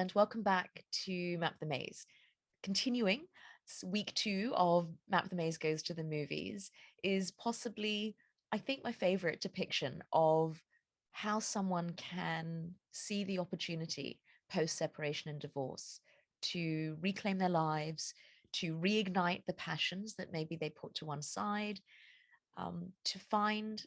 and welcome back to Map the Maze. Continuing, week 2 of Map the Maze Goes to the Movies is possibly, I think, my favorite depiction of how someone can see the opportunity post-separation and divorce to reclaim their lives, to reignite the passions that maybe they put to one side, to find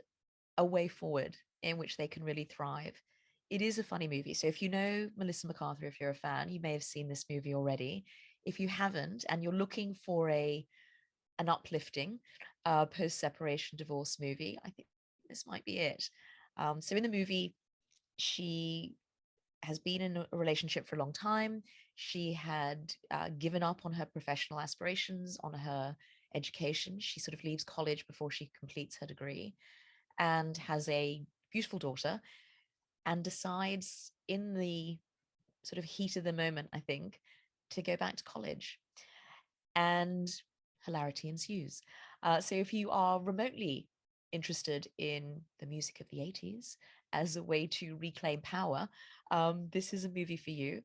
a way forward in which they can really thrive. It is a funny movie. So if you know Melissa McCarthy, if you're a fan, you may have seen this movie already. If you haven't, and you're looking for an uplifting post-separation divorce movie, I think this might be it. So in the movie, she has been in a relationship for a long time. She had given up on her professional aspirations, on her education. She sort of leaves college before she completes her degree and has a beautiful daughter, and decides in the sort of heat of the moment, I think, to go back to college. And hilarity ensues. So if you are remotely interested in the music of the 80s as a way to reclaim power, this is a movie for you.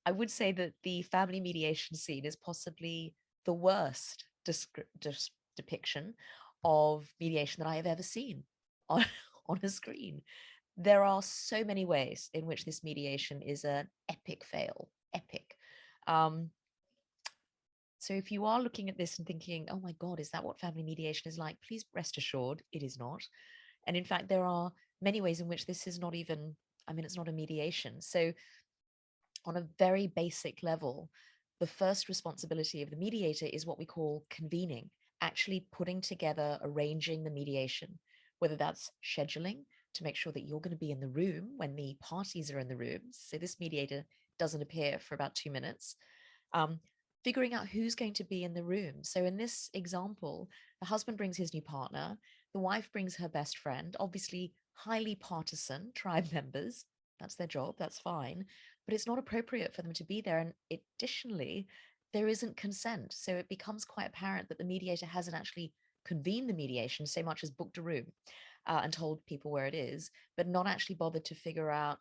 I would say that the family mediation scene is possibly the worst depiction of mediation that I have ever seen on, on a screen. There are so many ways in which this mediation is an epic fail, epic. So if you are looking at this and thinking, oh my God, is that what family mediation is like? Please rest assured, it is not. And in fact, there are many ways in which this is not even, it's not a mediation. So on a very basic level, the first responsibility of the mediator is what we call convening, actually putting together, arranging the mediation, whether that's scheduling to make sure that you're going to be in the room when the parties are in the room. So this mediator doesn't appear for about 2 minutes. Figuring out who's going to be in the room. So in this example, the husband brings his new partner, the wife brings her best friend, obviously highly partisan tribe members. That's their job, that's fine. But it's not appropriate for them to be there. And additionally, there isn't consent. So it becomes quite apparent that the mediator hasn't actually convened the mediation so much as booked a room and told people where it is, but not actually bothered to figure out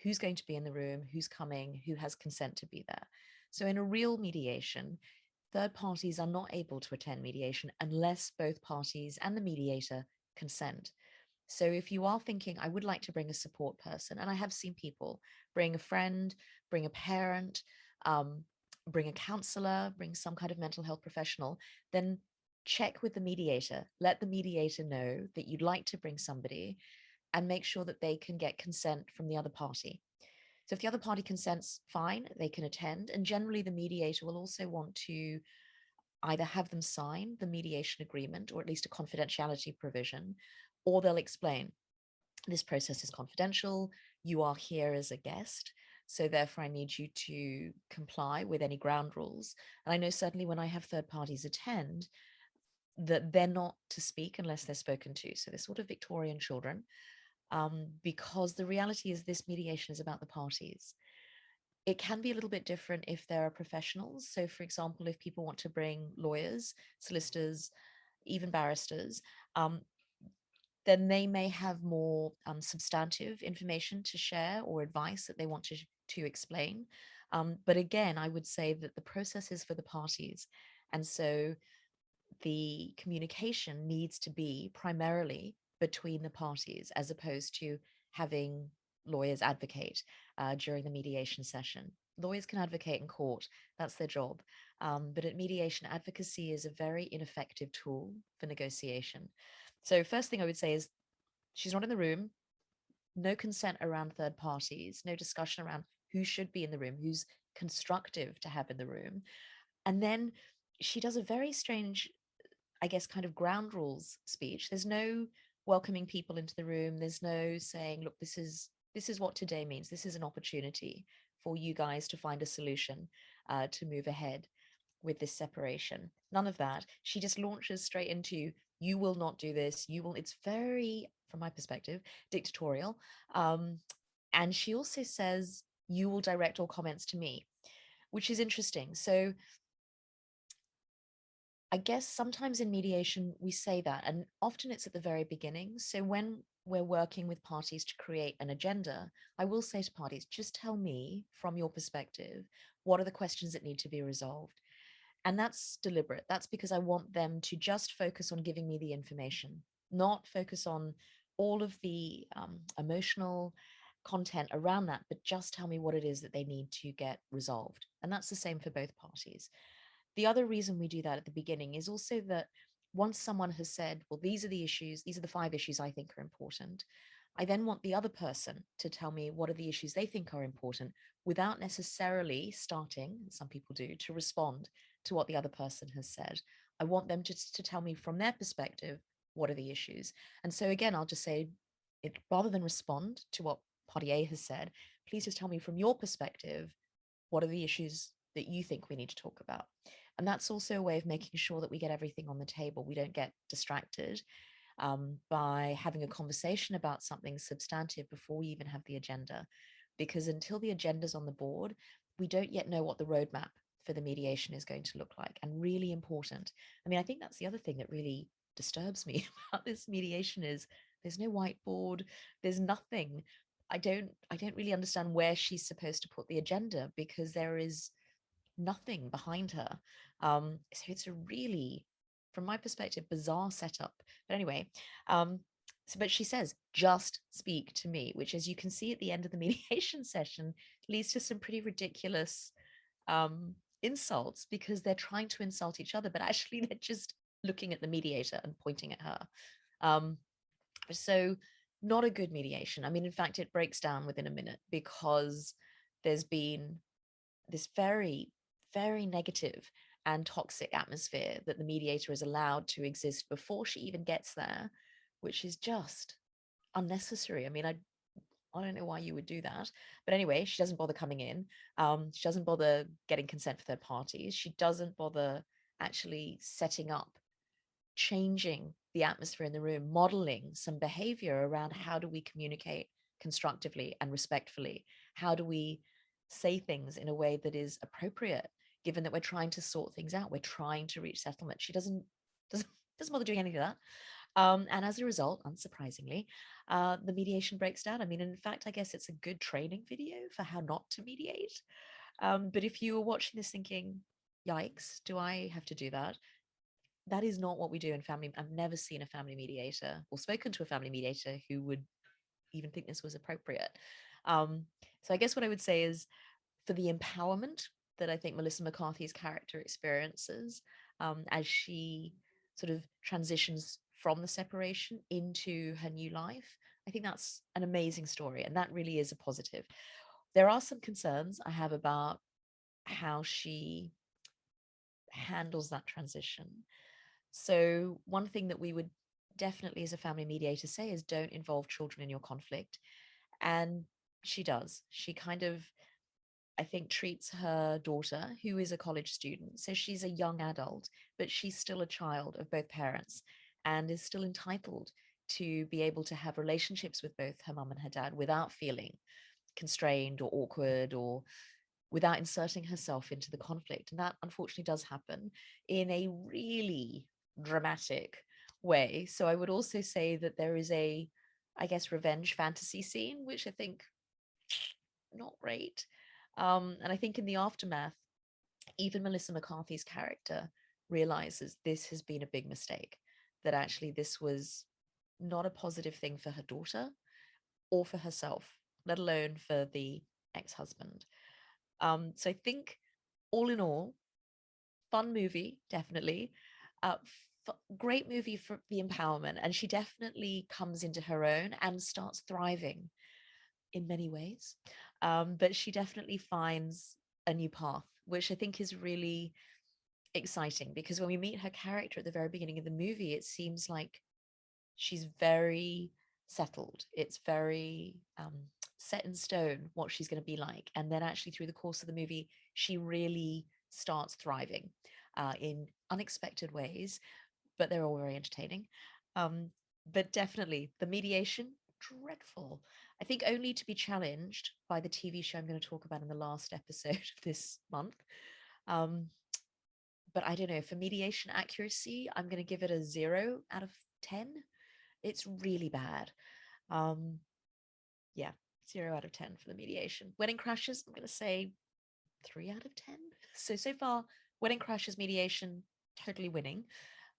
who's going to be in the room, who's coming, who has consent to be there. So in a real mediation, third parties are not able to attend mediation unless both parties and the mediator consent. So if you are thinking, I would like to bring a support person, and I have seen people bring a friend, bring a parent, bring a counselor, bring some kind of mental health professional, then check with the mediator. Let the mediator know that you'd like to bring somebody and make sure that they can get consent from the other party. So if the other party consents, fine, they can attend. And generally the mediator will also want to either have them sign the mediation agreement or at least a confidentiality provision, or they'll explain this process is confidential. You are here as a guest. So therefore I need you to comply with any ground rules. And I know certainly when I have third parties attend that they're not to speak unless they're spoken to. So they're sort of Victorian children. Because the reality is this mediation is about the parties. It can be a little bit different if there are professionals. So for example, if people want to bring lawyers, solicitors, even barristers, then they may have more substantive information to share or advice that they want to explain. But again, I would say that the process is for the parties. And so the communication needs to be primarily between the parties as opposed to having lawyers advocate during the mediation session. Lawyers can advocate in court, that's their job. But at mediation, advocacy is a very ineffective tool for negotiation. So first thing I would say is she's not in the room, no consent around third parties, no discussion around who should be in the room, who's constructive to have in the room. And then she does a very strange, I guess, kind of ground rules speech. There's no welcoming people into the room. There's no saying, look, this is what today means. This is an opportunity for you guys to find a solution to move ahead with this separation. None of that. She just launches straight into, you will not do this. You will. It's very, from my perspective, dictatorial. And she also says, you will direct all comments to me, which is interesting. So I guess sometimes in mediation, we say that, and often it's at the very beginning. So when we're working with parties to create an agenda, I will say to parties, just tell me from your perspective, what are the questions that need to be resolved? And that's deliberate. That's because I want them to just focus on giving me the information, not focus on all of the emotional content around that, but just tell me what it is that they need to get resolved. And that's the same for both parties. The other reason we do that at the beginning is also that once someone has said, well, these are the issues, these are the 5 issues I think are important, I then want the other person to tell me what are the issues they think are important without necessarily starting, some people do, to respond to what the other person has said. I want them just to tell me from their perspective, what are the issues? And so again, I'll just say, it, rather than respond to what party A has said, please just tell me from your perspective, what are the issues that you think we need to talk about? And that's also a way of making sure that we get everything on the table. We don't get distracted by having a conversation about something substantive before we even have the agenda. Because until the agenda's on the board, we don't yet know what the roadmap for the mediation is going to look like. And really important. I mean, I think that's the other thing that really disturbs me about this mediation is there's no whiteboard, there's nothing. I don't really understand where she's supposed to put the agenda because there is nothing behind her. So it's a really, from my perspective, bizarre setup. But anyway, but she says, just speak to me, which, as you can see at the end of the mediation session, leads to some pretty ridiculous insults because they're trying to insult each other, but actually they're just looking at the mediator and pointing at her. So not a good mediation. I mean, in fact, it breaks down within a minute because there's been this very, very negative and toxic atmosphere that the mediator is allowed to exist before she even gets there, which is just unnecessary. I mean, I don't know why you would do that. But anyway, she doesn't bother coming in. She doesn't bother getting consent for third parties. She doesn't bother actually setting up, changing the atmosphere in the room, modeling some behavior around how do we communicate constructively and respectfully? How do we say things in a way that is appropriate, given that we're trying to sort things out, we're trying to reach settlement? She doesn't doesn't bother doing any of that. And as a result, unsurprisingly, the mediation breaks down. I mean, in fact, I guess it's a good training video for how not to mediate. But if you were watching this thinking, yikes, do I have to do that? That is not what we do in family. I've never seen a family mediator or spoken to a family mediator who would even think this was appropriate. So I guess what I would say is for the empowerment that I think Melissa McCarthy's character experiences as she sort of transitions from the separation into her new life, I think that's an amazing story. And that really is a positive. There are some concerns I have about how she handles that transition. So one thing that we would definitely as a family mediator say is don't involve children in your conflict. And she does. She kind of, I think, treats her daughter, who is a college student, so she's a young adult, but she's still a child of both parents and is still entitled to be able to have relationships with both her mum and her dad without feeling constrained or awkward or without inserting herself into the conflict. And that unfortunately does happen in a really dramatic way. So I would also say that there is a, I guess, revenge fantasy scene, which I think not great. And I think in the aftermath, even Melissa McCarthy's character realizes this has been a big mistake, that actually this was not a positive thing for her daughter or for herself, let alone for the ex-husband. So I think all in all, fun movie, definitely. Great movie for the empowerment. And she definitely comes into her own and starts thriving in many ways. But she definitely finds a new path, which I think is really exciting because when we meet her character at the very beginning of the movie, it seems like she's very settled. It's very set in stone what she's going to be like. And then actually through the course of the movie, she really starts thriving in unexpected ways, but they're all very entertaining. But definitely the mediation, dreadful. I think only to be challenged by the TV show I'm going to talk about in the last episode of this month. Um, But I don't know, for mediation accuracy, I'm going to give it a 0 out of 10. It's really bad. Yeah, 0 out of 10 for the mediation. Wedding Crashers, I'm going to say 3 out of 10. So far, Wedding Crashers mediation, totally winning.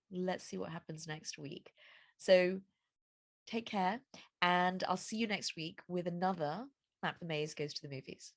Let's see what happens next week. So take care, and I'll see you next week with another Map the Maze Goes to the Movies.